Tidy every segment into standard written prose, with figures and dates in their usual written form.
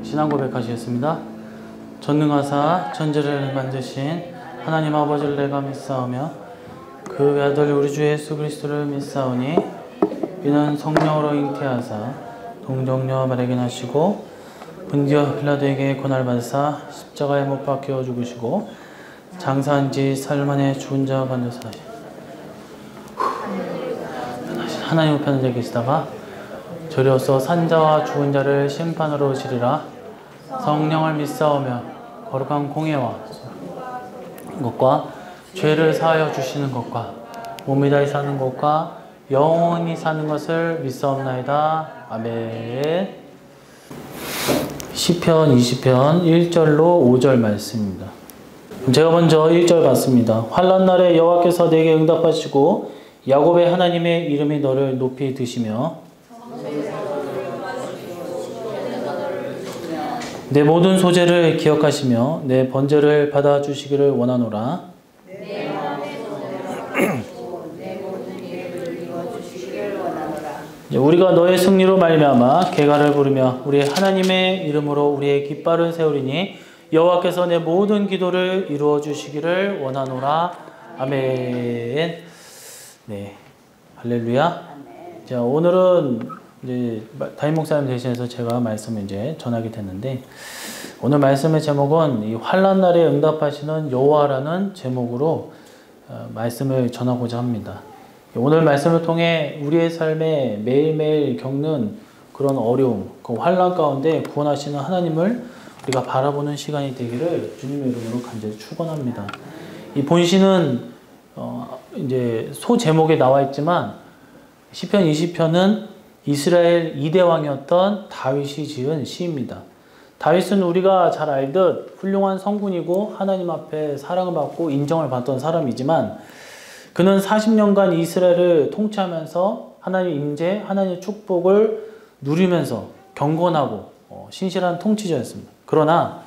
신앙 고백하시겠습니다. 전능하사 천지를 만드신 하나님 아버지를 내가 믿사오며 그 외아들 우리 주 예수 그리스도를 믿사오니 이는 성령으로 잉태하사 동정녀 발견하시고 본디오 빌라도에게 고난을 받으사 십자가에 못 박혀 죽으시고 장사한 지 사흘 만에 죽은 자 가운데서 다시 하나님 우편에 계시다가 저리로서 산자와 죽은 자를 심판으로 오시리라. 성령을 믿사오며 거룩한 공예와 것과 죄를 사하여 주시는 것과 몸이 다히 사는 것과 영원히 사는 것을 믿사옵나이다. 아멘. 시편 20편 1절로 5절 말씀입니다. 제가 먼저 1절 봤습니다. 환난 날에 여호와께서 내게 응답하시고 야곱의 하나님의 이름이 너를 높이 드시며 내 모든 소재를 기억하시며 내 번제를 받아주시기를 원하노라. 우리가 너의 승리로 말미암아 개가를 부르며 우리 하나님의 이름으로 우리의 깃발을 세우리니 여호와께서 내 모든 기도를 이루어 주시기를 원하노라. 아멘. 네, 할렐루야. 자, 오늘은 이제 담임 목사님 대신해서 제가 말씀을 이제 전하게 됐는데, 오늘 말씀의 제목은 이 환난 날에 응답하시는 여호와라는 제목으로 말씀을 전하고자 합니다. 오늘 말씀을 통해 우리의 삶에 매일매일 겪는 그런 어려움, 그 환난 가운데 구원하시는 하나님을 우리가 바라보는 시간이 되기를 주님의 이름으로 간절히 축원합니다. 이 본시는 이제 소 제목에 나와 있지만 시편 20편은 이스라엘 2대 왕이었던 다윗이 지은 시입니다. 다윗은 우리가 잘 알듯 훌륭한 성군이고 하나님 앞에 사랑을 받고 인정을 받던 사람이지만 그는 40년간 이스라엘을 통치하면서 하나님의 임재, 하나님의 축복을 누리면서 경건하고 신실한 통치자였습니다. 그러나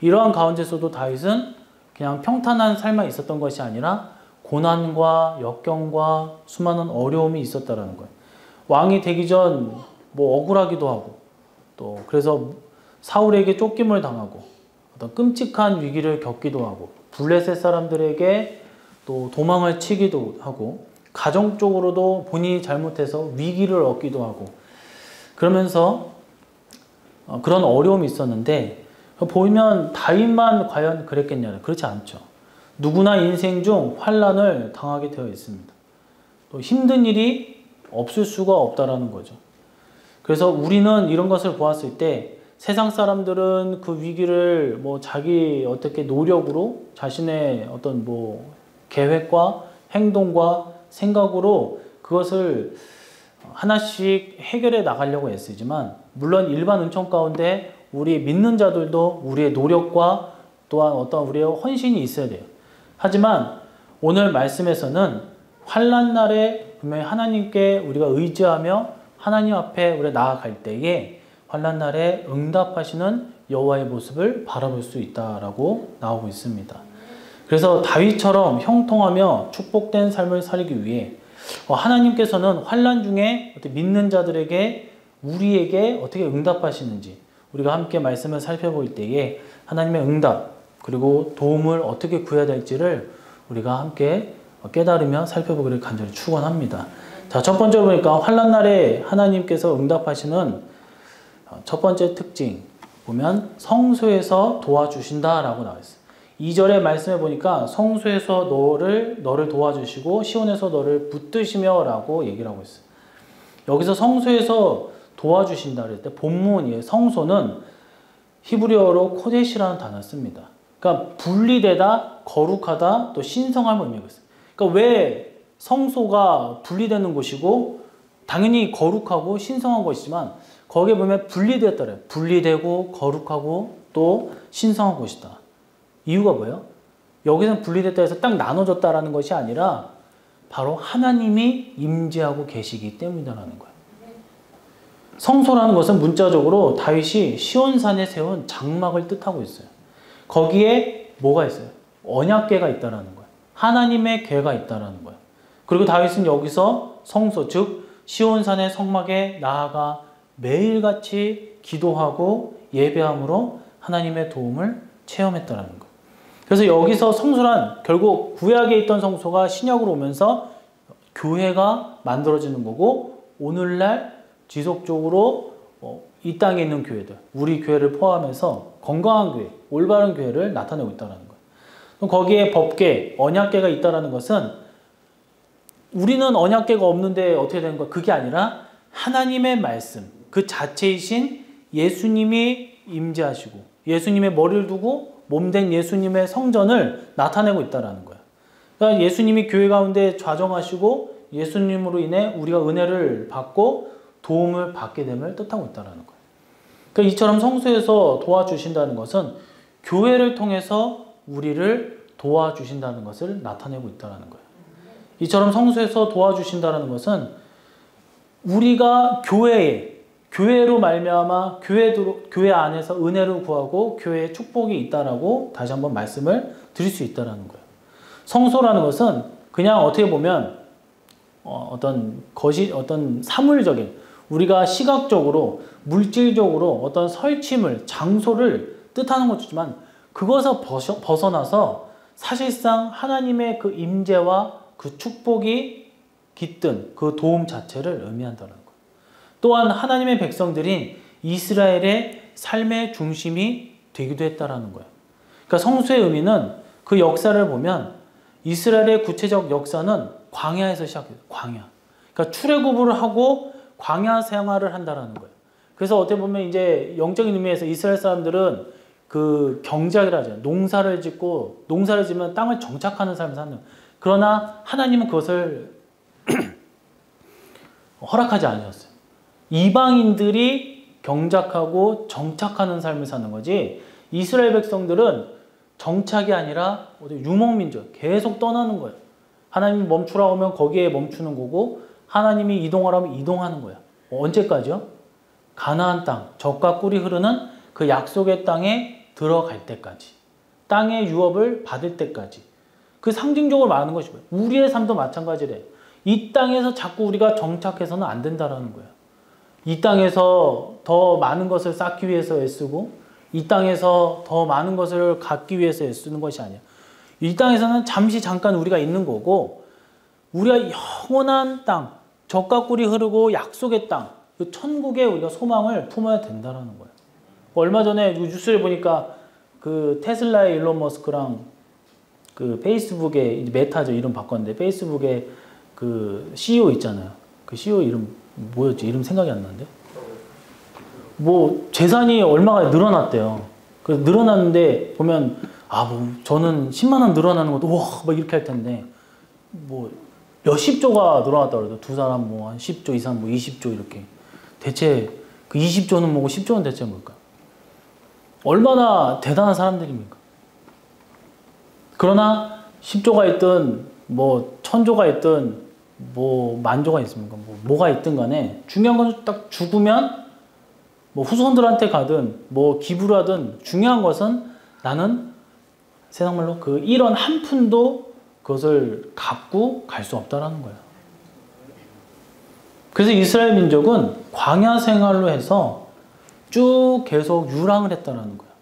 이러한 가운데서도 다윗은 그냥 평탄한 삶만 있었던 것이 아니라 고난과 역경과 수많은 어려움이 있었다는 거예요. 왕이 되기 전 뭐 억울하기도 하고, 또 그래서 사울에게 쫓김을 당하고 어떤 끔찍한 위기를 겪기도 하고, 블레셋 사람들에게 또 도망을 치기도 하고, 가정적으로도 본인이 잘못해서 위기를 얻기도 하고, 그러면서 그런 어려움이 있었는데, 보면 다윗만 과연 그랬겠냐? 그렇지 않죠. 누구나 인생 중 환난을 당하게 되어 있습니다. 또 힘든 일이 없을 수가 없다라는 거죠. 그래서 우리는 이런 것을 보았을 때 세상 사람들은 그 위기를 뭐 자기 어떻게 노력으로 자신의 어떤 뭐 계획과 행동과 생각으로 그것을 하나씩 해결해 나가려고 애쓰지만, 물론 일반 은총 가운데 우리 믿는 자들도 우리의 노력과 또한 어떤 우리의 헌신이 있어야 돼요. 하지만 오늘 말씀에서는 환난 날에 분명히 하나님께 우리가 의지하며 하나님 앞에 우리가 나아갈 때에 환난 날에 응답하시는 여호와의 모습을 바라볼 수 있다라고 나오고 있습니다. 그래서 다윗처럼 형통하며 축복된 삶을 살기 위해 하나님께서는 환난 중에 믿는 자들에게 우리에게 어떻게 응답하시는지 우리가 함께 말씀을 살펴볼 때에 하나님의 응답 그리고 도움을 어떻게 구해야 될지를 우리가 함께 깨달으며 살펴보기를 간절히 축원합니다. 자, 첫 번째로 보니까 환난 날에 하나님께서 응답하시는 첫 번째 특징 보면 성소에서 도와주신다라고 나와 있어요. 2절의 말씀에 보니까 성소에서 너를 도와주시고 시온에서 너를 붙드시며 라고 얘기를 하고 있어요. 여기서 성소에서 도와주신다 그럴 때 본문이 성소는 히브리어로 코데시라는 단어를 씁니다. 그러니까 분리되다, 거룩하다, 또 신성함을 의미하고 있어요. 그러니까 왜 성소가 분리되는 곳이고 당연히 거룩하고 신성한 곳이지만 거기에 보면 분리되었더래요. 분리되고 거룩하고 또 신성한 곳이다. 이유가 뭐예요? 여기서는 분리됐다 해서 딱 나눠졌다라는 것이 아니라 바로 하나님이 임재하고 계시기 때문이라는 거예요. 성소라는 것은 문자적으로 다윗이 시온산에 세운 장막을 뜻하고 있어요. 거기에 뭐가 있어요? 언약궤가 있다라는 거예요. 하나님의 궤가 있다라는 거예요. 그리고 다윗은 여기서 성소, 즉 시온산의 성막에 나아가 매일같이 기도하고 예배함으로 하나님의 도움을 체험했다라는 거예요. 그래서 여기서 성소란 결국 구약에 있던 성소가 신약으로 오면서 교회가 만들어지는 거고, 오늘날 지속적으로 이 땅에 있는 교회들, 우리 교회를 포함해서 건강한 교회, 올바른 교회를 나타내고 있다는 거예요. 거기에 법계, 언약계가 있다는 것은 우리는 언약계가 없는데 어떻게 되는 거야? 그게 아니라 하나님의 말씀, 그 자체이신 예수님이 임재하시고 예수님의 머리를 두고 몸된 예수님의 성전을 나타내고 있다는 거예요. 그러니까 예수님이 교회 가운데 좌정하시고 예수님으로 인해 우리가 은혜를 받고 도움을 받게 됨을 뜻하고 있다는 거예요. 그러니까 이처럼 성소에서 도와주신다는 것은 교회를 통해서 우리를 도와주신다는 것을 나타내고 있다는 거예요. 이처럼 성소에서 도와주신다는 것은 우리가 교회로 말미암아 교회 안에서 은혜를 구하고 교회에 축복이 있다라고 다시 한번 말씀을 드릴 수 있다는 거예요. 성소라는 것은 그냥 어떻게 보면 어떤 사물적인, 우리가 시각적으로 물질적으로 어떤 설치물, 장소를 뜻하는 것이지만 그것에서 벗어나서 사실상 하나님의 그 임재와 그 축복이 깃든 그 도움 자체를 의미한다는 거예요. 또한 하나님의 백성들인 이스라엘의 삶의 중심이 되기도 했다는 거예요. 그러니까 성소의 의미는 그 역사를 보면 이스라엘의 구체적 역사는 광야에서 시작해요. 광야. 그러니까 출애굽을 하고 광야 생활을 한다는 거예요. 그래서 어떻게 보면 이제 영적인 의미에서 이스라엘 사람들은 그 경작이라 하잖아요. 농사를 지면 땅을 정착하는 삶을 사는. 그러나 하나님은 그것을 허락하지 않으셨어요. 이방인들이 경작하고 정착하는 삶을 사는 거지, 이스라엘 백성들은 정착이 아니라 유목민족, 계속 떠나는 거예요. 하나님이 멈추라고 하면 거기에 멈추는 거고, 하나님이 이동하라면 이동하는 거예요. 언제까지요? 가나안 땅, 젖과 꿀이 흐르는 그 약속의 땅에 들어갈 때까지, 땅의 유업을 받을 때까지. 그 상징적으로 말하는 것이고요. 우리의 삶도 마찬가지래요. 이 땅에서 자꾸 우리가 정착해서는 안 된다는 거예요. 이 땅에서 더 많은 것을 쌓기 위해서 애쓰고 이 땅에서 더 많은 것을 갖기 위해서 애쓰는 것이 아니야. 이 땅에서는 잠깐 우리가 있는 거고, 우리가 영원한 땅, 젖과 꿀이 흐르고 약속의 땅, 그 천국에 우리가 소망을 품어야 된다는 거예요. 얼마 전에 뉴스를 보니까 그 테슬라의 일론 머스크랑 그 페이스북의, 이제 메타죠, 이름 바꿨는데, 페이스북의 그 CEO 있잖아요. 그 CEO 이름 뭐였지? 이름 생각이 안 나는데. 뭐 재산이 얼마가 늘어났대요. 그래서 늘어났는데 보면 저는 10만 원 늘어나는 것도 와 막 이렇게 할 텐데, 뭐 몇십 조가 늘어났다고 그래도 두 사람 뭐 한 10조 이상, 뭐 20조 이렇게. 대체 그 20조는 뭐고 10조는 대체 뭘까? 얼마나 대단한 사람들입니까? 그러나 10조가 있든 뭐 1000조가 있든 뭐 만조가 있습니까? 뭐가 있든 간에 중요한 건 딱 죽으면 뭐 후손들한테 가든 뭐 기부를 하든, 중요한 것은 나는 세상말로 그 1원 한 푼도 그것을 갖고 갈 수 없다라는 거예요. 그래서 이스라엘 민족은 광야 생활로 해서 쭉 계속 유랑을 했다는 거예요.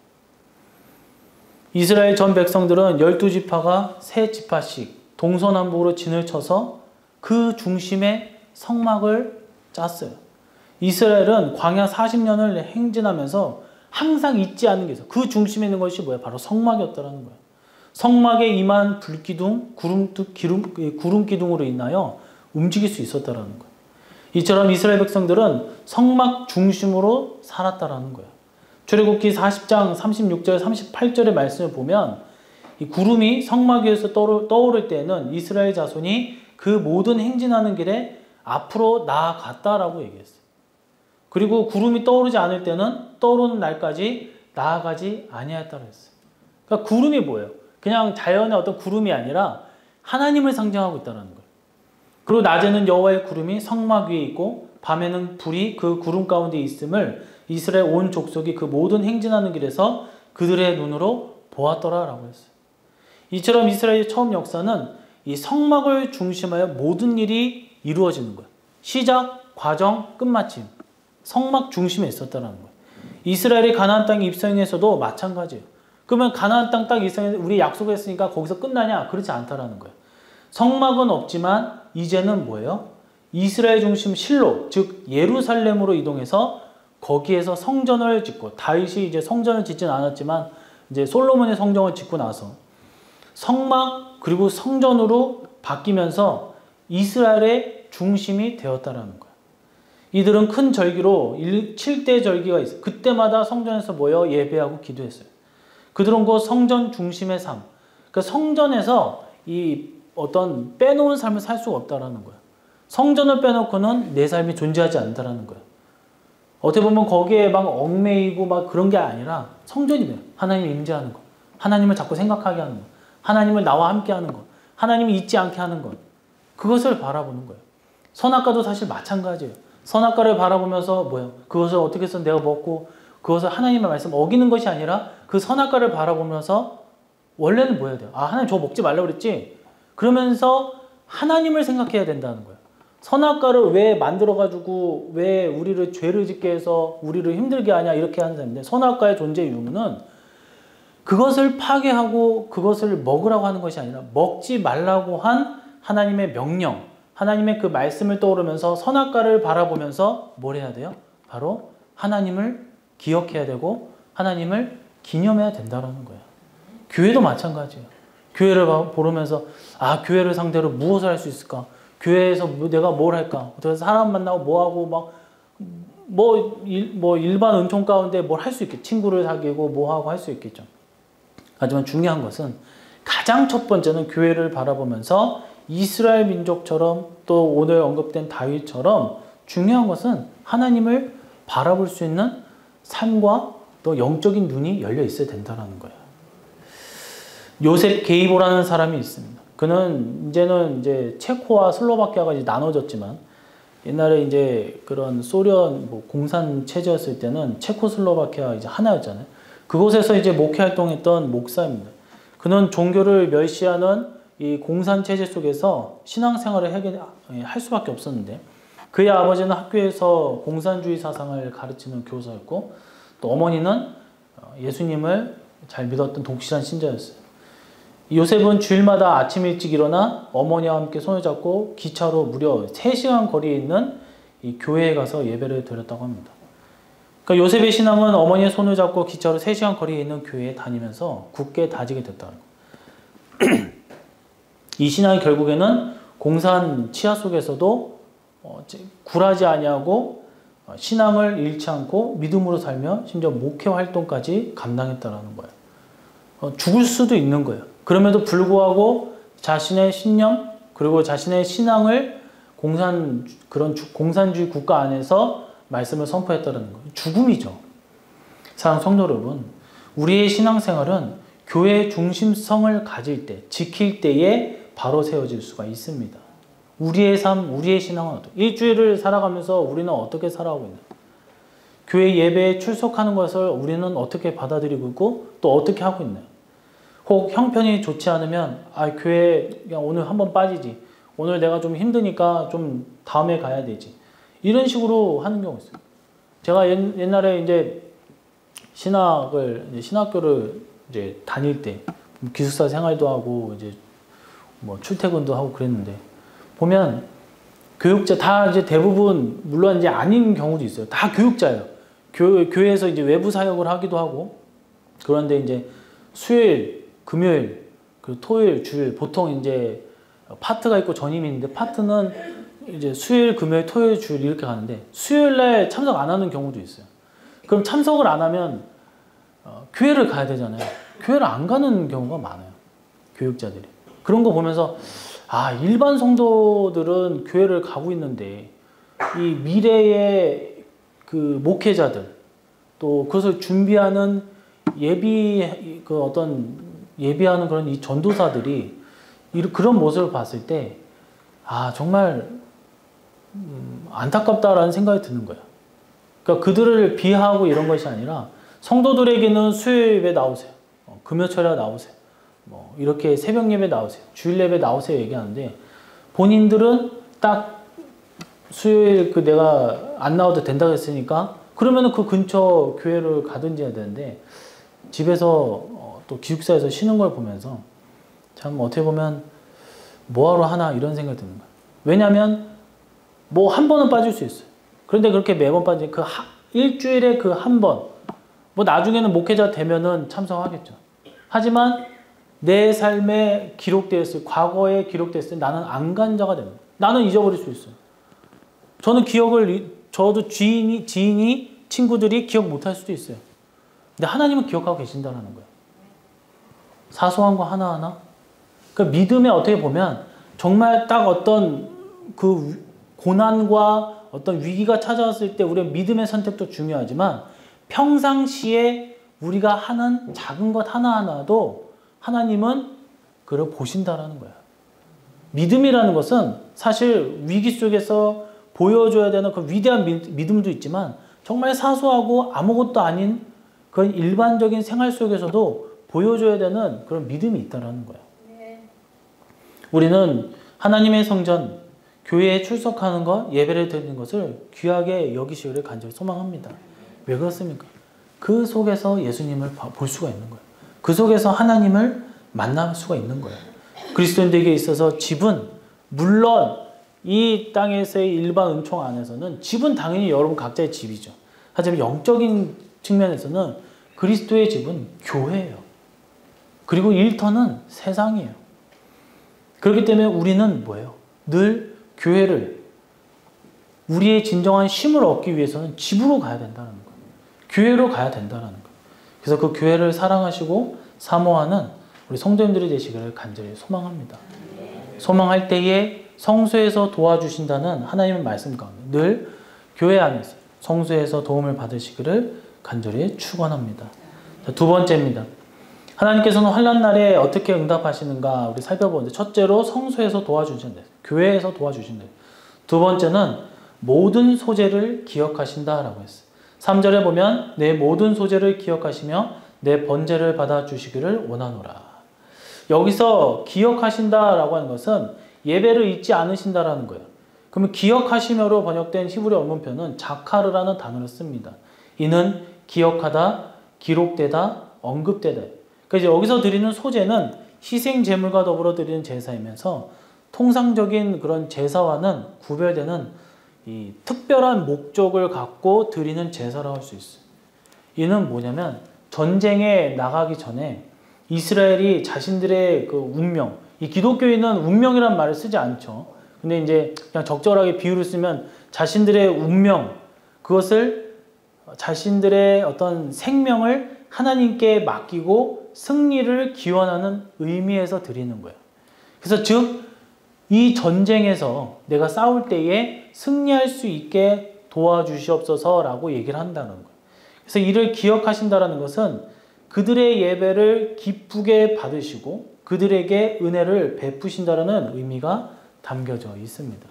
이스라엘 전 백성들은 12지파가 3지파씩 동서남북으로 진을 쳐서 그 중심에 성막을 짰어요. 이스라엘은 광야 40년을 행진하면서 항상 잊지 않는 게 있어요. 그 중심에 있는 것이 뭐야? 바로 성막이었다는 거예요. 성막에 임한 불기둥, 구름 기둥으로 인하여 움직일 수 있었다는 거예요. 이처럼 이스라엘 백성들은 성막 중심으로 살았다는 거예요. 출애굽기 40장 36절 38절의 말씀을 보면 이 구름이 성막 위에서 떠오를 때에는 이스라엘 자손이 그 모든 행진하는 길에 앞으로 나아갔다라고 얘기했어요. 그리고 구름이 떠오르지 않을 때는 떠오르는 날까지 나아가지 아니하였다고 했어요. 그러니까 구름이 뭐예요? 그냥 자연의 어떤 구름이 아니라 하나님을 상징하고 있다는 거예요. 그리고 낮에는 여호와의 구름이 성막 위에 있고 밤에는 불이 그 구름 가운데 있음을 이스라엘 온 족속이 그 모든 행진하는 길에서 그들의 눈으로 보았더라라고 했어요. 이처럼 이스라엘의 처음 역사는 이 성막을 중심하여 모든 일이 이루어지는 거예요. 시작, 과정, 끝마침. 성막 중심에 있었다는 거예요. 이스라엘이 가나안 땅에 입성해서도 마찬가지예요. 그러면 가나안 땅 딱 입성해서 우리 약속했으니까 거기서 끝나냐? 그렇지 않다라는 거예요. 성막은 없지만 이제는 뭐예요? 이스라엘 중심 실로, 즉 예루살렘으로 이동해서 거기에서 성전을 짓고, 다윗이 이제 성전을 짓진 않았지만 이제 솔로몬의 성전을 짓고 나서 성막 그리고 성전으로 바뀌면서 이스라엘의 중심이 되었다라는 거예요. 이들은 큰 절기로 7대 절기가 있어요. 그때마다 성전에서 모여 예배하고 기도했어요. 그들은 그 성전 중심의 삶, 그 성전에서 이 어떤 빼놓은 삶을 살 수가 없다라는 거예요. 성전을 빼놓고는 내 삶이 존재하지 않는다라는 거예요. 어떻게 보면 거기에 막 얽매이고 막 그런 게 아니라 성전이네요. 하나님이 임재하는 것, 하나님을 자꾸 생각하게 하는 것, 하나님을 나와 함께 하는 것, 하나님이 잊지 않게 하는 것, 그것을 바라보는 거예요. 선악과도 사실 마찬가지예요. 선악과를 바라보면서 뭐예요? 그것을 어떻게 해서 내가 먹고 그것을 하나님의 말씀 어기는 것이 아니라 그 선악과를 바라보면서 원래는 뭐 해야 돼요? 아, 하나님 저거 먹지 말라고 그랬지? 그러면서 하나님을 생각해야 된다는 거예요. 선악과를 왜 만들어가지고 왜 우리를 죄를 짓게 해서 우리를 힘들게 하냐 이렇게 하는 사람인데, 선악과의 존재 유무는 그것을 파괴하고 그것을 먹으라고 하는 것이 아니라 먹지 말라고 한 하나님의 명령, 하나님의 그 말씀을 떠오르면서 선악과를 바라보면서 뭘 해야 돼요? 바로 하나님을 기억해야 되고 하나님을 기념해야 된다는 거예요. 교회도 마찬가지예요. 교회를 보면서 아, 교회를 상대로 무엇을 할 수 있을까? 교회에서 내가 뭘 할까? 어떻게 사람 만나고 뭐하고 뭐 일반 은총 가운데 뭘 할 수 있겠죠. 친구를 사귀고 뭐하고 할 수 있겠죠. 하지만 중요한 것은 가장 첫 번째는 교회를 바라보면서 이스라엘 민족처럼 또 오늘 언급된 다윗처럼 중요한 것은 하나님을 바라볼 수 있는 삶과 또 영적인 눈이 열려 있어야 된다는 거예요. 요셉 게이보라는 사람이 있습니다. 그는 이제는 이제 체코와 슬로바키아가 이제 나눠졌지만 옛날에 이제 그런 소련 뭐 공산 체제였을 때는 체코슬로바키아 이제 하나였잖아요. 그곳에서 이제 목회 활동했던 목사입니다. 그는 종교를 멸시하는 이 공산 체제 속에서 신앙생활을 할 수밖에 없었는데, 그의 아버지는 학교에서 공산주의 사상을 가르치는 교사였고, 또 어머니는 예수님을 잘 믿었던 독실한 신자였어요. 요셉은 주일마다 아침 일찍 일어나 어머니와 함께 손을 잡고 기차로 무려 3시간 거리에 있는 이 교회에 가서 예배를 드렸다고 합니다. 그러니까 요셉의 신앙은 어머니의 손을 잡고 기차로 3시간 거리에 있는 교회에 다니면서 굳게 다지게 됐다는 거예요. 이 신앙이 결국에는 공산 치하 속에서도 굴하지 아니하고 신앙을 잃지 않고 믿음으로 살며 심지어 목회 활동까지 감당했다는 거예요. 죽을 수도 있는 거예요. 그럼에도 불구하고 자신의 신념 그리고 자신의 신앙을 공산주의 국가 안에서 말씀을 선포했다는 거예요. 죽음이죠. 사랑하는 성도 여러분, 우리의 신앙생활은 교회의 중심성을 가질 때, 지킬 때에 바로 세워질 수가 있습니다. 우리의 삶, 우리의 신앙은 일주일을 살아가면서 우리는 어떻게 살아가고 있나요? 교회 예배에 출석하는 것을 우리는 어떻게 받아들이고 있고 또 어떻게 하고 있나요? 혹 형편이 좋지 않으면 교회 그냥 오늘 한번 빠지지, 오늘 내가 좀 힘드니까 좀 다음에 가야 되지, 이런 식으로 하는 경우가 있어요. 제가 옛날에 이제 신학교를 이제 다닐 때 기숙사 생활도 하고 이제 뭐 출퇴근도 하고 그랬는데, 보면 교육자 다 이제 대부분 물론 이제 아닌 경우도 있어요. 다 교육자예요. 교회에서 이제 외부 사역을 하기도 하고, 그런데 이제 수요일, 금요일, 그 토요일, 주일 보통 이제 파트가 있고 전임이 있는데, 파트는 이제 수요일, 금요일, 토요일, 주일 이렇게 가는데 수요일 날 참석 안 하는 경우도 있어요. 그럼 참석을 안 하면 교회를 가야 되잖아요. 교회를 안 가는 경우가 많아요. 교육자들이. 그런 거 보면서 일반 성도들은 교회를 가고 있는데 이 미래의 그 목회자들, 또 그것을 준비하는 예비하는 그런 이 전도사들이 그런 모습을 봤을 때 정말 안타깝다라는 생각이 드는 거예요. 그러니까 그들을 비하하고 이런 것이 아니라 성도들에게는 수요일 예배 나오세요. 금요철에 나오세요. 뭐 이렇게 새벽 예배 나오세요. 주일 예배 나오세요 얘기하는데, 본인들은 딱 수요일 내가 안 나와도 된다고 했으니까 그러면은 그 근처 교회를 가든지 해야 되는데 집에서 또 기숙사에서 쉬는 걸 보면서 참 어떻게 보면 뭐하러 하나 이런 생각이 드는 거예요. 왜냐하면 뭐 한 번은 빠질 수 있어요. 그런데 그렇게 매번 빠진 그 일주일에 그 한 번, 뭐 나중에는 목회자 되면은 참석하겠죠. 하지만 내 삶에 기록되었을, 과거에 기록됐을 때 나는 안 간 자가 됩니다. 나는 잊어버릴 수 있어요. 저는 저도 지인이, 친구들이 기억 못할 수도 있어요. 근데 하나님은 기억하고 계신다는 거예요. 사소한 거 하나하나. 그 믿음에 어떻게 보면 정말 딱 어떤 그 고난과 어떤 위기가 찾아왔을 때 우리의 믿음의 선택도 중요하지만 평상시에 우리가 하는 작은 것 하나하나도 하나님은 그걸 보신다라는 거예요. 믿음이라는 것은 사실 위기 속에서 보여줘야 되는 그 위대한 믿음도 있지만 정말 사소하고 아무것도 아닌 그런 일반적인 생활 속에서도 보여줘야 되는 그런 믿음이 있다는 거예요. 우리는 하나님의 성전, 교회에 출석하는 것, 예배를 드리는 것을 귀하게 여기시기를 간절히 소망합니다. 왜 그렇습니까? 그 속에서 예수님을 볼 수가 있는 거예요. 그 속에서 하나님을 만날 수가 있는 거예요. 그리스도인들에게 있어서 집은 물론 이 땅에서의 일반 은총 안에서는 집은 당연히 여러분 각자의 집이죠. 하지만 영적인 측면에서는 그리스도의 집은 교회예요. 그리고 일터는 세상이에요. 그렇기 때문에 우리는 뭐예요? 늘 교회를 우리의 진정한 쉼을 얻기 위해서는 집으로 가야 된다는 거예요. 교회로 가야 된다는 거예요. 그래서 그 교회를 사랑하시고 사모하는 우리 성도님들이 되시기를 간절히 소망합니다. 소망할 때에 성소에서 도와주신다는 하나님의 말씀 가운데 늘 교회 안에서 성소에서 도움을 받으시기를 간절히 축원합니다. 두 번째입니다. 하나님께서는 환난 날에 어떻게 응답하시는가 우리 살펴보는데 첫째로 성소에서 도와주신다. 교회에서 도와주신다. 두 번째는 모든 소재를 기억하신다라고 했어요. 3절에 보면 내 모든 소재를 기억하시며 내 번제를 받아주시기를 원하노라. 여기서 기억하신다라고 하는 것은 예배를 잊지 않으신다라는 거예요. 그러면 기억하시며로 번역된 히브리 원문표는 자카르라는 단어를 씁니다. 이는 기억하다, 기록되다, 언급되다. 그래서 여기서 드리는 소제는 희생 제물과 더불어 드리는 제사이면서 통상적인 그런 제사와는 구별되는 이 특별한 목적을 갖고 드리는 제사라고 할 수 있어요. 이는 뭐냐면 전쟁에 나가기 전에 이스라엘이 자신들의 그 운명, 이 기독교인은 운명이란 말을 쓰지 않죠. 근데 이제 그냥 적절하게 비유를 쓰면 자신들의 운명, 그것을 자신들의 어떤 생명을 하나님께 맡기고 승리를 기원하는 의미에서 드리는 거예요. 그래서 즉, 이 전쟁에서 내가 싸울 때에 승리할 수 있게 도와주시옵소서라고 얘기를 한다는 거예요. 그래서 이를 기억하신다는 것은 그들의 예배를 기쁘게 받으시고 그들에게 은혜를 베푸신다는 의미가 담겨져 있습니다.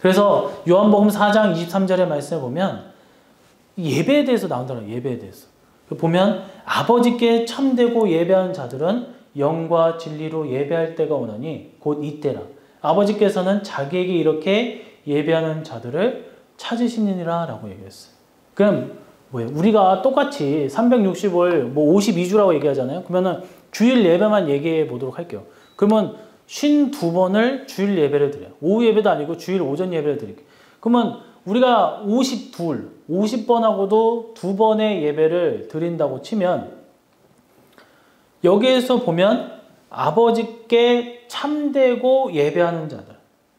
그래서 요한복음 4장 23절의 말씀을 보면 예배에 대해서 나온다는 거예요. 예배에 대해서. 보면 아버지께 참되고 예배하는 자들은 영과 진리로 예배할 때가 오나니 곧 이때라. 아버지께서는 자기에게 이렇게 예배하는 자들을 찾으시느니라 라고 얘기했어요. 그럼 뭐예요? 우리가 똑같이 365일 뭐 52주라고 얘기하잖아요. 그러면은 주일 예배만 얘기해 보도록 할게요. 그러면 52번을 주일 예배를 드려요. 오후 예배도 아니고 주일 오전 예배를 드릴게요. 그러면 우리가 50번하고도 2번의 예배를 드린다고 치면 여기에서 보면 아버지께 참되고 예배하는 자들,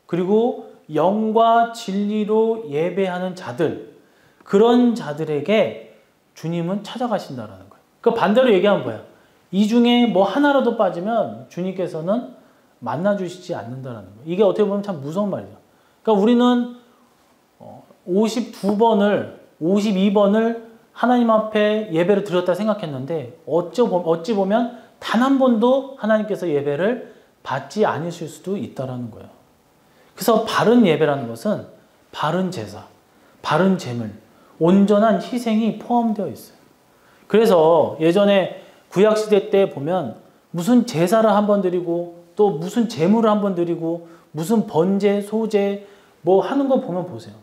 그리고 영과 진리로 예배하는 자들, 그런 자들에게 주님은 찾아가신다는 거예요. 그 반대로 얘기하면 뭐야? 이 중에 뭐 하나라도 빠지면 주님께서는 만나주시지 않는다는 거예요. 이게 어떻게 보면 참 무서운 말이죠. 그러니까 우리는 52번을, 52번을 하나님 앞에 예배를 드렸다 생각했는데 어찌 보면 단 한 번도 하나님께서 예배를 받지 않으실 수도 있다는 거예요. 그래서 바른 예배라는 것은 바른 제사, 바른 제물, 온전한 희생이 포함되어 있어요. 그래서 예전에 구약시대 때 보면 무슨 제사를 한번 드리고 또 무슨 제물을 한번 드리고 무슨 번제, 소제 뭐 하는 거 보면 보세요.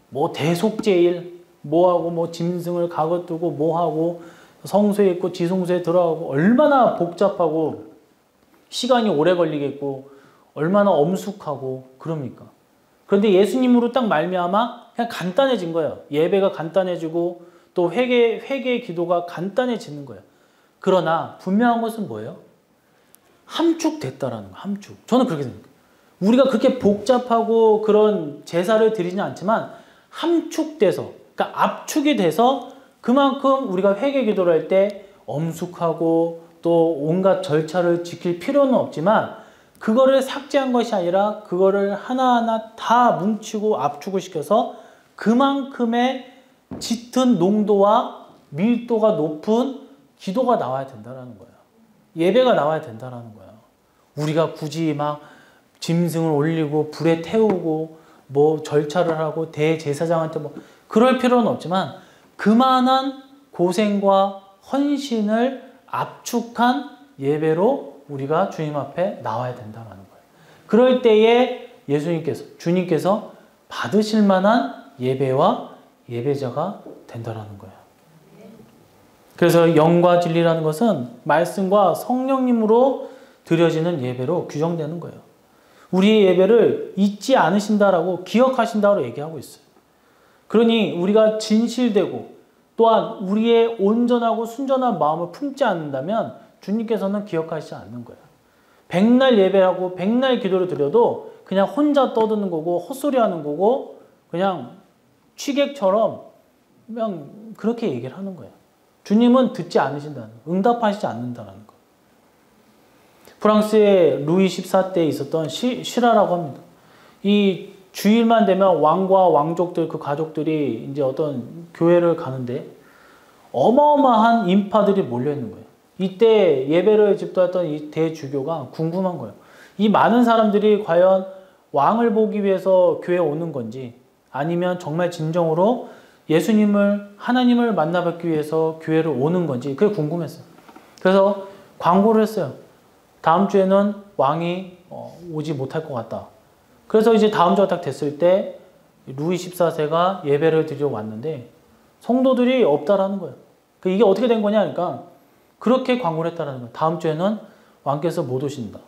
뭐 대속제일, 뭐하고 뭐 짐승을 가거두고 뭐하고 성소에 있고 지성소에 들어가고 얼마나 복잡하고 시간이 오래 걸리겠고 얼마나 엄숙하고 그럽니까? 그런데 예수님으로 딱 말미암아 그냥 간단해진 거예요. 예배가 간단해지고 또 회개의 기도가 간단해지는 거예요. 그러나 분명한 것은 뭐예요? 함축됐다라는 거예요. 함축. 저는 그렇게 생각해요. 우리가 그렇게 복잡하고 그런 제사를 드리진 않지만 함축돼서, 그러니까 압축이 돼서 그만큼 우리가 회개 기도를 할 때 엄숙하고 또 온갖 절차를 지킬 필요는 없지만 그거를 삭제한 것이 아니라 그거를 하나하나 다 뭉치고 압축을 시켜서 그만큼의 짙은 농도와 밀도가 높은 기도가 나와야 된다는 거예요. 예배가 나와야 된다는 거예요. 우리가 굳이 막 짐승을 올리고 불에 태우고 뭐 절차를 하고 대제사장한테 뭐 그럴 필요는 없지만 그만한 고생과 헌신을 압축한 예배로 우리가 주님 앞에 나와야 된다는 거예요. 그럴 때에 주님께서 받으실 만한 예배와 예배자가 된다는 거예요. 그래서 영과 진리라는 것은 말씀과 성령님으로 드려지는 예배로 규정되는 거예요. 우리의 예배를 잊지 않으신다라고 기억하신다고 얘기하고 있어요. 그러니 우리가 진실되고 또한 우리의 온전하고 순전한 마음을 품지 않는다면 주님께서는 기억하시지 않는 거예요. 백날 예배하고 백날 기도를 드려도 그냥 혼자 떠드는 거고 헛소리하는 거고 그냥 취객처럼 그냥 그렇게 얘기를 하는 거예요. 주님은 듣지 않으신다는 거예요. 응답하시지 않는다는 거예요. 프랑스의 루이 14세에 있었던 시라라고 합니다. 이 주일만 되면 왕과 왕족들 그 가족들이 이제 어떤 교회를 가는데 어마어마한 인파들이 몰려 있는 거예요. 이때 예배를 집도했던 이 대주교가 궁금한 거예요. 이 많은 사람들이 과연 왕을 보기 위해서 교회에 오는 건지 아니면 정말 진정으로 예수님을 하나님을 만나뵙기 위해서 교회를 오는 건지 그게 궁금했어요. 그래서 광고를 했어요. 다음 주에는 왕이 오지 못할 것 같다. 그래서 이제 다음 주가 딱 됐을 때 루이 14세가 예배를 드리러 왔는데 성도들이 없다라는 거예요. 이게 어떻게 된 거냐 하니까 그렇게 광고를 했다라는 거예요. 다음 주에는 왕께서 못 오신다.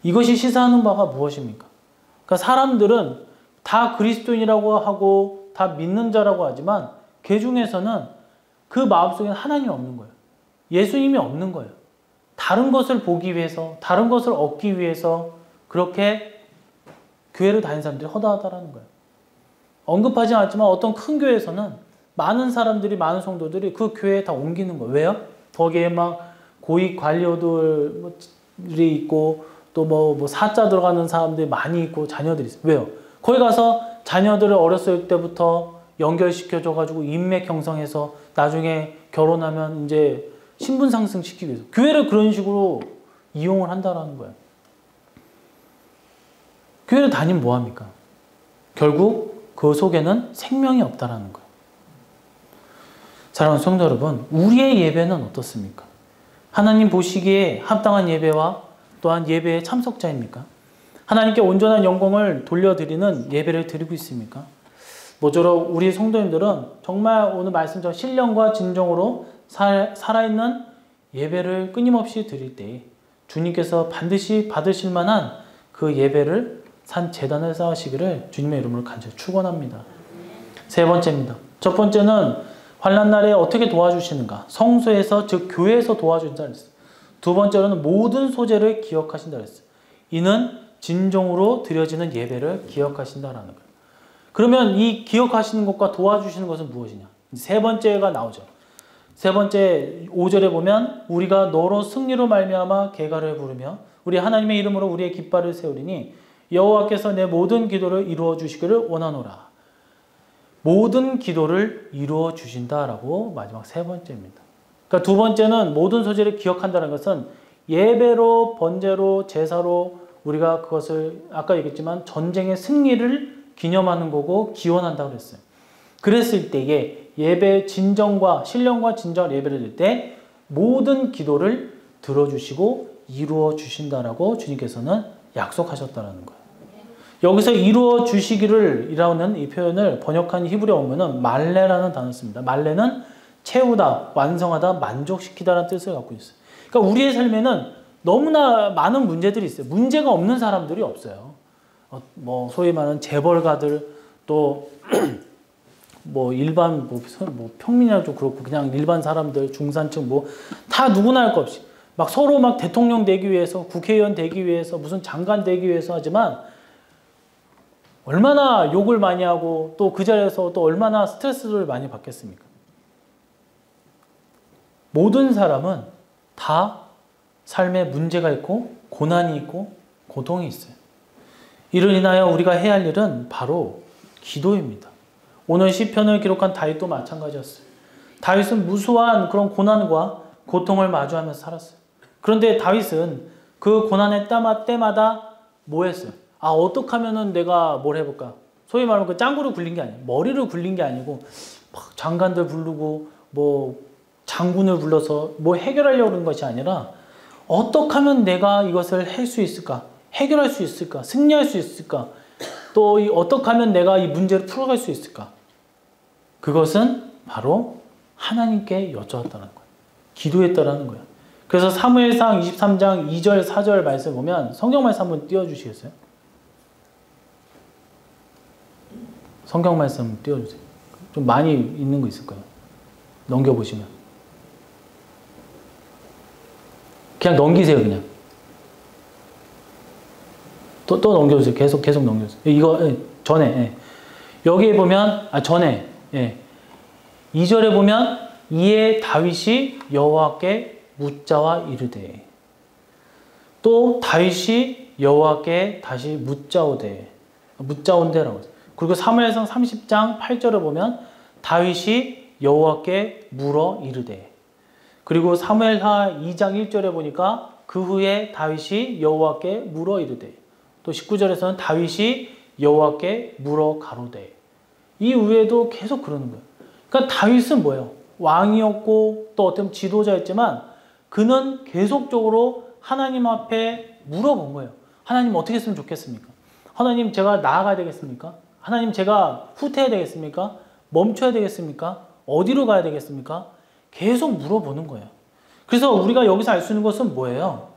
이것이 시사하는 바가 무엇입니까? 그러니까 사람들은 다 그리스도인이라고 하고 다 믿는 자라고 하지만 그 중에서는 그 마음속에는 하나님이 없는 거예요. 예수님이 없는 거예요. 다른 것을 보기 위해서, 다른 것을 얻기 위해서 그렇게 교회를 다니는 사람들이 허다하다라는 거예요. 언급하지 않았지만 어떤 큰 교회에서는 많은 사람들이, 많은 성도들이 그 교회에 다 옮기는 거예요. 왜요? 거기에 막 고위 관료들이 있고 또 뭐 사자 들어가는 사람들이 많이 있고 자녀들이 있어요. 왜요? 거기 가서 자녀들을 어렸을 때부터 연결시켜줘가지고 인맥 형성해서 나중에 결혼하면 이제 신분 상승시키기 위해서 교회를 그런 식으로 이용을 한다라는 거예요. 교회를 다니면 뭐합니까? 결국 그 속에는 생명이 없다라는 거예요. 사랑하는 성도 여러분, 우리의 예배는 어떻습니까? 하나님 보시기에 합당한 예배와 또한 예배의 참석자입니까? 하나님께 온전한 영광을 돌려드리는 예배를 드리고 있습니까? 모쪼록 우리 성도님들은 정말 오늘 말씀처럼 신령과 진정으로 살아있는 예배를 끊임없이 드릴 때 주님께서 반드시 받으실 만한 그 예배를 산 제단을 쌓으시기를 주님의 이름으로 간절히 축원합니다. 세 번째입니다. 첫 번째는 환난날에 어떻게 도와주시는가? 성소에서 즉 교회에서 도와준다 그랬어요. 두 번째로는 모든 소재를 기억하신다 그랬어요. 이는 진정으로 드려지는 예배를 기억하신다라는 거예요. 그러면 이 기억하시는 것과 도와주시는 것은 무엇이냐? 세 번째가 나오죠. 세 번째 5절에 보면 우리가 너로 승리로 말미암아 개가를 부르며 우리 하나님의 이름으로 우리의 깃발을 세우리니 여호와께서 내 모든 기도를 이루어 주시기를 원하노라. 모든 기도를 이루어 주신다라고 마지막 세 번째입니다. 그러니까 두 번째는 모든 소재를 기억한다는 것은 예배로, 번제로, 제사로 우리가 그것을 아까 얘기했지만 전쟁의 승리를 기념하는 거고 기원한다고 그랬어요. 그랬을 때에 예배 진정과 신령과 진정한 예배를 드릴 때 모든 기도를 들어주시고 이루어 주신다라고 주님께서는 약속하셨다는 거예요. 여기서 이루어 주시기를 이라는 이 표현을 번역한 히브리어 오면은 말레라는 단어를 씁니다. 말레는 채우다, 완성하다, 만족시키다라는 뜻을 갖고 있어요. 그러니까 우리의 삶에는 너무나 많은 문제들이 있어요. 문제가 없는 사람들이 없어요. 뭐 소위 말하는 재벌가들 또 뭐 일반 뭐 평민이라 좀 그렇고 그냥 일반 사람들 중산층 뭐 다 누구나 할 것 없이 막 서로 막 대통령 되기 위해서 국회의원 되기 위해서 무슨 장관 되기 위해서 하지만 얼마나 욕을 많이 하고 또 그 자리에서 또 얼마나 스트레스를 많이 받겠습니까? 모든 사람은 다 삶에 문제가 있고 고난이 있고 고통이 있어요. 이를 인하여 우리가 해야 할 일은 바로 기도입니다. 오늘 시편을 기록한 다윗도 마찬가지였어요. 다윗은 무수한 그런 고난과 고통을 마주하면서 살았어요. 그런데 다윗은 그 고난의 때마다 뭐 했어요? 아, 어떻게 하면은 내가 뭘 해볼까? 소위 말하면 그 짱구를 굴린 게 아니에요. 머리를 굴린 게 아니고 막 장관들 부르고 뭐 장군을 불러서 뭐 해결하려고 그런 것이 아니라 어떻게 하면 내가 이것을 할 수 있을까? 해결할 수 있을까? 승리할 수 있을까? 또 어떻게 하면 내가 이 문제를 풀어갈 수 있을까? 그것은 바로 하나님께 여쭈었다는 거예요. 기도했다라는 거예요. 그래서 사무엘상 23장 2절 4절 말씀 보면 성경 말씀 한번 띄워주시겠어요? 성경 말씀 띄워주세요. 좀 많이 있는 거 있을 거예요. 넘겨보시면. 그냥 넘기세요, 그냥. 또 넘겨주세요. 계속 넘겨주세요. 이거, 전에, 예. 여기에 보면, 전에, 예. 2절에 보면, 이에 다윗이 여호와께 묻자와 이르되. 또 다윗이 여호와께 다시 묻자온대라고 했어요. 그리고 사무엘상 30장 8절에 보면, 다윗이 여호와께 물어 이르되. 그리고 사무엘하 2장 1절에 보니까 그 후에 다윗이 여호와께 물어 이르되. 또 19절에서는 다윗이 여호와께 물어 가로되. 이 후에도 계속 그러는 거예요. 그러니까 다윗은 뭐예요? 왕이었고 또 어떤 지도자였지만 그는 계속적으로 하나님 앞에 물어본 거예요. 하나님 어떻게 했으면 좋겠습니까? 하나님 제가 나아가야 되겠습니까? 하나님 제가 후퇴해야 되겠습니까? 멈춰야 되겠습니까? 어디로 가야 되겠습니까? 계속 물어보는 거예요. 그래서 우리가 여기서 알 수 있는 것은 뭐예요?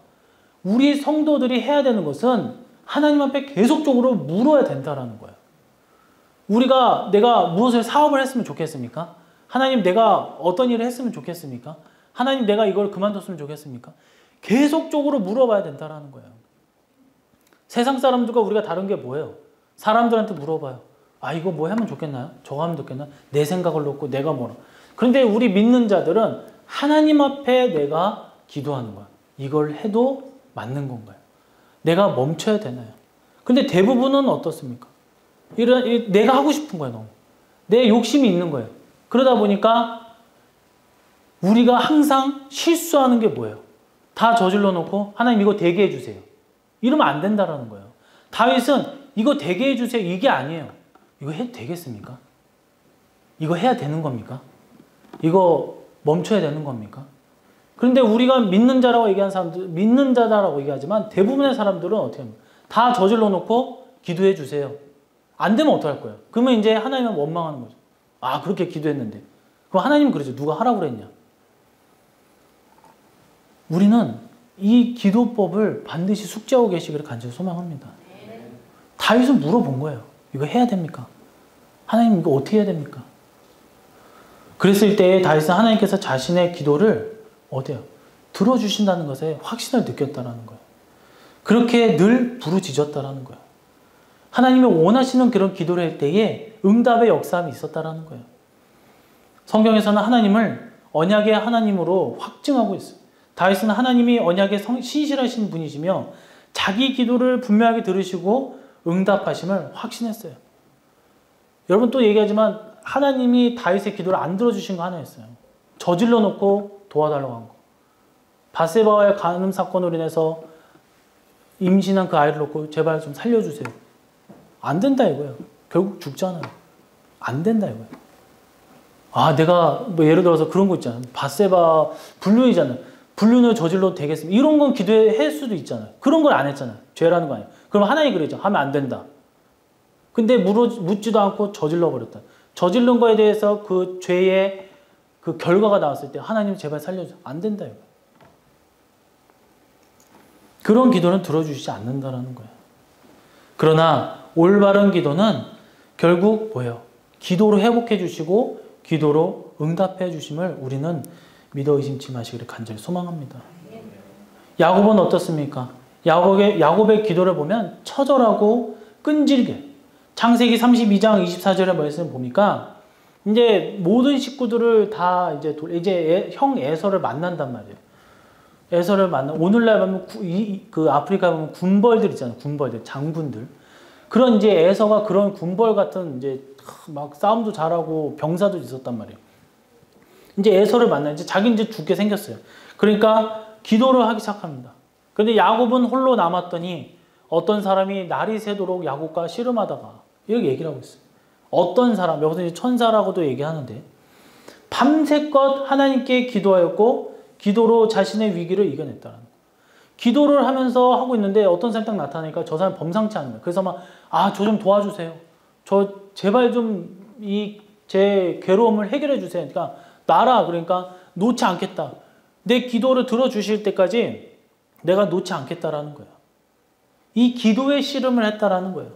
우리 성도들이 해야 되는 것은 하나님 앞에 계속적으로 물어야 된다는 거예요. 내가 무엇을 사업을 했으면 좋겠습니까? 하나님 내가 어떤 일을 했으면 좋겠습니까? 하나님 내가 이걸 그만뒀으면 좋겠습니까? 계속적으로 물어봐야 된다는 거예요. 세상 사람들과 우리가 다른 게 뭐예요? 사람들한테 물어봐요. 아, 이거 뭐 하면 좋겠나요? 저거 하면 좋겠나요? 내 생각을 놓고 내가 뭐라. 그런데 우리 믿는 자들은 하나님 앞에 내가 기도하는 거야. 이걸 해도 맞는 건가요? 내가 멈춰야 되나요? 근데 대부분은 어떻습니까? 내가 하고 싶은 거예요, 너무. 내 욕심이 있는 거예요. 그러다 보니까 우리가 항상 실수하는 게 뭐예요? 다 저질러 놓고 하나님 이거 되게 해주세요. 이러면 안 된다라는 거예요. 다윗은 이거 되게 해주세요. 이게 아니에요. 이거 해도 되겠습니까? 이거 해야 되는 겁니까? 이거 멈춰야 되는 겁니까? 그런데 우리가 믿는 자라고 얘기하는 사람들, 믿는 자다라고 얘기하지만 대부분의 사람들은 어떻게 합니까? 다 저질러 놓고 기도해 주세요. 안 되면 어떡할 거예요? 그러면 이제 하나님은 원망하는 거죠. 아, 그렇게 기도했는데. 그럼 하나님은 그러죠. 누가 하라고 그랬냐? 우리는 이 기도법을 반드시 숙지하고 계시기를 간절히 소망합니다. 다윗은 물어본 거예요. 이거 해야 됩니까? 하나님 이거 어떻게 해야 됩니까? 그랬을 때 다윗은 하나님께서 자신의 기도를 어때요? 들어주신다는 것에 확신을 느꼈다라는 거예요. 그렇게 늘 부르짖었다라는 거예요. 하나님이 원하시는 그런 기도를 할 때에 응답의 역사함이 있었다라는 거예요. 성경에서는 하나님을 언약의 하나님으로 확증하고 있어요. 다윗은 하나님이 언약에 신실하신 분이시며 자기 기도를 분명하게 들으시고 응답하심을 확신했어요. 여러분 또 얘기하지만 하나님이 다윗의 기도를 안 들어주신 거 하나 있어요. 저질러 놓고 도와달라고 한 거. 바세바와의 간음 사건으로 인해서 임신한 그 아이를 놓고 제발 좀 살려주세요. 안 된다 이거예요. 결국 죽잖아요. 안 된다 이거예요. 아, 내가 뭐 예를 들어서 그런 거 있잖아요. 바세바 불륜이잖아요. 불륜을 저질러도 되겠습니까? 이런 건 기도할 수도 있잖아요. 그런 걸 안 했잖아요. 죄라는 거 아니에요. 그럼 하나님이 그러죠. 하면 안 된다. 근데 묻지도 않고 저질러 버렸다. 저질른 거에 대해서 그 죄의 그 결과가 나왔을 때 하나님 제발 살려줘. 안 된다 이거. 그런 기도는 들어주시지 않는다라는 거예요. 그러나 올바른 기도는 결국 뭐예요? 기도로 회복해 주시고 기도로 응답해 주심을 우리는 믿어 의심치 마시기를 간절히 소망합니다. 야곱은 어떻습니까? 야곱의 기도를 보면 처절하고 끈질게 창세기 32장 24절의 말씀을 보니까 이제 모든 식구들을 다 이제 형 에서를 만난단 말이에요. 에서를 오늘날 보면 그 아프리카 보면 군벌들 있잖아요. 군벌들, 장군들. 그런 이제 에서가 그런 군벌 같은 이제 막 싸움도 잘하고 병사도 있었단 말이에요. 이제 에서를 이제 자기 이제 죽게 생겼어요. 그러니까 기도를 하기 시작합니다. 그런데 야곱은 홀로 남았더니 어떤 사람이 날이 새도록 야곱과 씨름하다가 이렇게 얘기를 하고 있어요. 어떤 사람, 여기서 이제 천사라고도 얘기하는데 밤새껏 하나님께 기도하였고 기도로 자신의 위기를 이겨냈다는 거예요. 기도를 하면서 하고 있는데 어떤 사람이 딱 나타나니까 저 사람 범상치 않은 거예요. 그래서 막 저 좀 도와주세요. 저 제발 좀 제 괴로움을 해결해 주세요. 그러니까 나라 그러니까 놓지 않겠다. 내 기도를 들어주실 때까지 내가 놓지 않겠다라는 거예요. 이 기도의 씨름을 했다라는 거예요.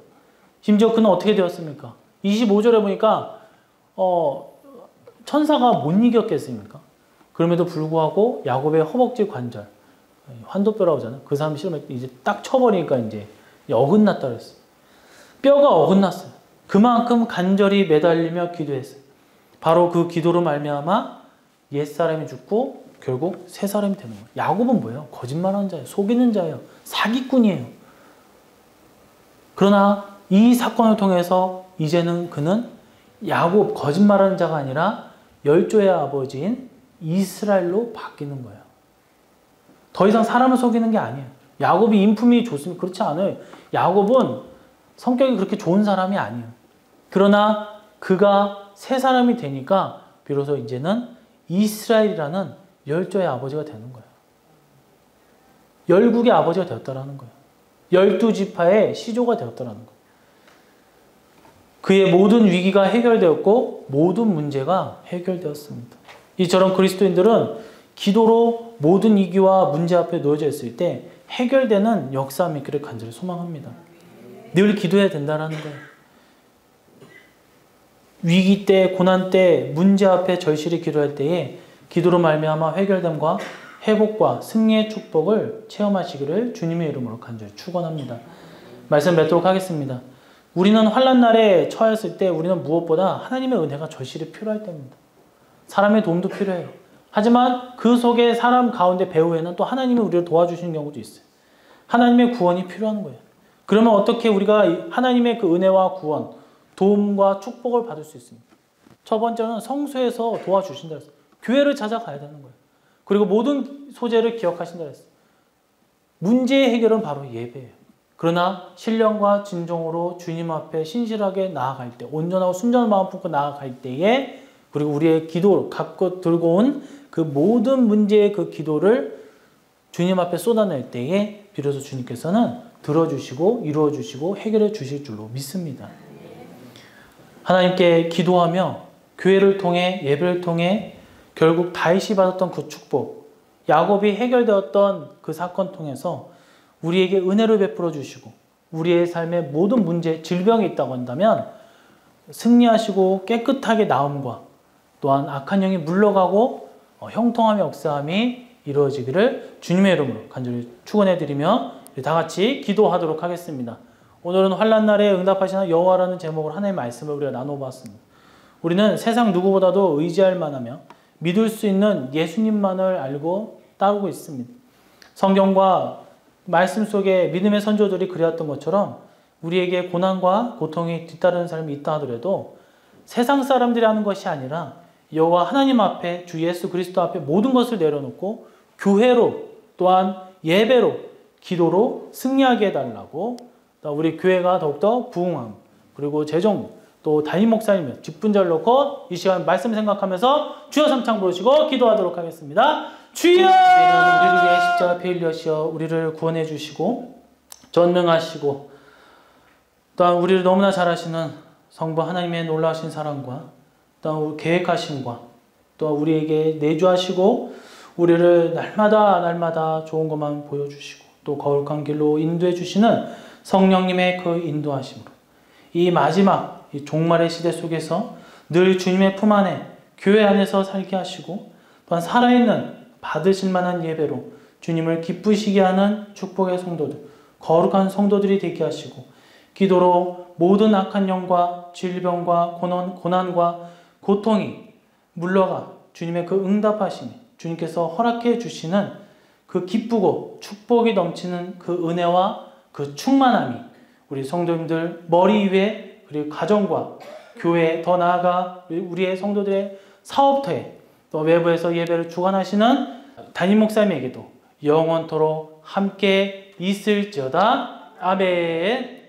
심지어 그는 어떻게 되었습니까? 25절에 보니까 천사가 못 이겼겠습니까? 그럼에도 불구하고 야곱의 허벅지 관절 환도뼈라고 하잖아요. 그 사람 씨름을 이제 딱 쳐버리니까 이제 어긋났다 그랬어요. 뼈가 어긋났어요. 그만큼 간절히 매달리며 기도했어요. 바로 그 기도로 말미암아 옛사람이 죽고 결국 새 사람이 되는 거예요. 야곱은 뭐예요? 거짓말하는 자예요. 속이는 자예요. 사기꾼이에요. 그러나 이 사건을 통해서 이제는 그는 야곱 거짓말하는 자가 아니라 열조의 아버지인 이스라엘로 바뀌는 거예요. 더 이상 사람을 속이는 게 아니에요. 야곱이 인품이 좋습니까? 그렇지 않아요. 야곱은 성격이 그렇게 좋은 사람이 아니에요. 그러나 그가 새 사람이 되니까 비로소 이제는 이스라엘이라는 열조의 아버지가 되는 거예요. 열국의 아버지가 되었다라는 거예요. 12지파의 시조가 되었다라는 거예요. 그의 모든 위기가 해결되었고 모든 문제가 해결되었습니다. 이처럼 그리스도인들은 기도로 모든 위기와 문제 앞에 놓여져 있을 때 해결되는 역사가 있기를 간절히 소망합니다. 늘 기도해야 된다는 거예요. 위기 때, 고난 때, 문제 앞에 절실히 기도할 때에 기도로 말미암아 해결됨과 회복과 승리의 축복을 체험하시기를 주님의 이름으로 간절히 축원합니다. 말씀 맺도록 하겠습니다. 우리는 환난 날에 처했을 때 우리는 무엇보다 하나님의 은혜가 절실히 필요할 때입니다. 사람의 도움도 필요해요. 하지만 그 속에 사람 가운데 배후에는 또 하나님이 우리를 도와주시는 경우도 있어요. 하나님의 구원이 필요한 거예요. 그러면 어떻게 우리가 하나님의 그 은혜와 구원, 도움과 축복을 받을 수 있습니까? 첫 번째는 성소에서 도와주신다 했어요. 교회를 찾아가야 되는 거예요. 그리고 모든 소재를 기억하신다 했어요. 문제의 해결은 바로 예배예요. 그러나 신령과 진정으로 주님 앞에 신실하게 나아갈 때, 온전하고 순전한 마음 품고 나아갈 때에, 그리고 우리의 기도를 갖고 들고 온 그 모든 문제의 그 기도를 주님 앞에 쏟아낼 때에 비로소 주님께서는 들어주시고 이루어주시고 해결해 주실 줄로 믿습니다. 하나님께 기도하며 교회를 통해 예배를 통해 결국 다윗이 받았던 그 축복, 야곱이 해결되었던 그 사건 통해서 우리에게 은혜를 베풀어 주시고 우리의 삶에 모든 문제, 질병이 있다고 한다면 승리하시고 깨끗하게 나음과 또한 악한 영이 물러가고 형통함의 역사함이 이루어지기를 주님의 이름으로 간절히 축원해드리며 다 같이 기도하도록 하겠습니다. 오늘은 환난 날에 응답하시는 여호와라는 제목으로 하나님의 말씀을 우리가 나눠봤습니다. 우리는 세상 누구보다도 의지할 만하며 믿을 수 있는 예수님만을 알고 따르고 있습니다. 성경과 말씀 속에 믿음의 선조들이 그리웠던 것처럼 우리에게 고난과 고통이 뒤따르는 사람이 있다 하더라도 세상 사람들이 하는 것이 아니라 여호와 하나님 앞에 주 예수 그리스도 앞에 모든 것을 내려놓고 교회로 또한 예배로 기도로 승리하게 해달라고 우리 교회가 더욱더 부흥함 그리고 재정 또 담임 목사님 직분자를 놓고 이 시간 말씀 생각하면서 주여 삼창 부르시고 기도하도록 하겠습니다. 주여! 우리를 위해 십자가 피 흘려시어 우리를 구원해 주시고 전능하시고 또한 우리를 너무나 잘 아시는 성부 하나님의 놀라우신 사랑과 또한 계획하심과 또 우리에게 내주하시고 우리를 날마다 좋은 것만 보여주시고 또 거룩한 길로 인도해 주시는 성령님의 그 인도하심으로 이 마지막 이 종말의 시대 속에서 늘 주님의 품 안에 교회 안에서 살게 하시고 또한 살아있는 받으실 만한 예배로 주님을 기쁘시게 하는 축복의 성도들, 거룩한 성도들이 되게 하시고 기도로 모든 악한 영과 질병과 고난과 고통이 물러가 주님의 그 응답하심이 주님께서 허락해 주시는 그 기쁘고 축복이 넘치는 그 은혜와 그 충만함이 우리 성도님들 머리 위에 그리고 가정과 교회 더 나아가 우리의 성도들의 사업터에 또 외부에서 예배를 주관하시는 담임 목사님에게도 영원토록 함께 있을지어다. 아멘.